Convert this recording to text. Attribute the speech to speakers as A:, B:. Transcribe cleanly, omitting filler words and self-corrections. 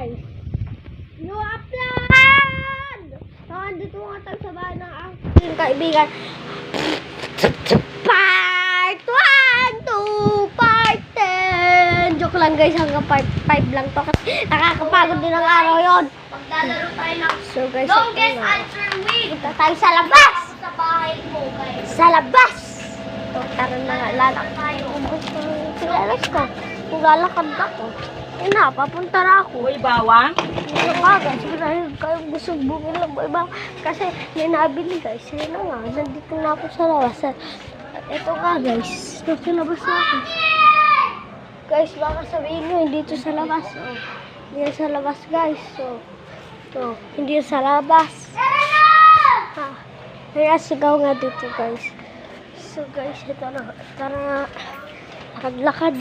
A: guys. New upload! So, andito nga tayo sa bahay ng aking kaibigan. Part 1 to part 10. Joke lang guys, hanggang part 5 lang to. Kasi nakakapagod din ang araw yon.
B: Maglalaro tayo ng
A: So guys,
B: longest answer with.
A: punta tayo sa labas!
B: Sa bahay mo, guys.
A: Sa labas! So, tara na nga, lalakad
B: Tayo.
A: ubos ko. Silalas ko. Kung lalakad ako. Eh na, papunta na ako.
C: Uy, bawang?
A: Ano nga guys, marahil kayong gusto bumili lang iba. Kasi may nabili guys. Ayun na nga, nandito na ako sa labas. Ito nga guys, nasa labas na ako. Guys, baka sabihin nyo, hindi ito sa labas. Oh. Hindi sa labas guys. So, hindi sa labas. Ha, kaya sigaw nga dito guys. So guys, ito na. Tara nga. Lakad.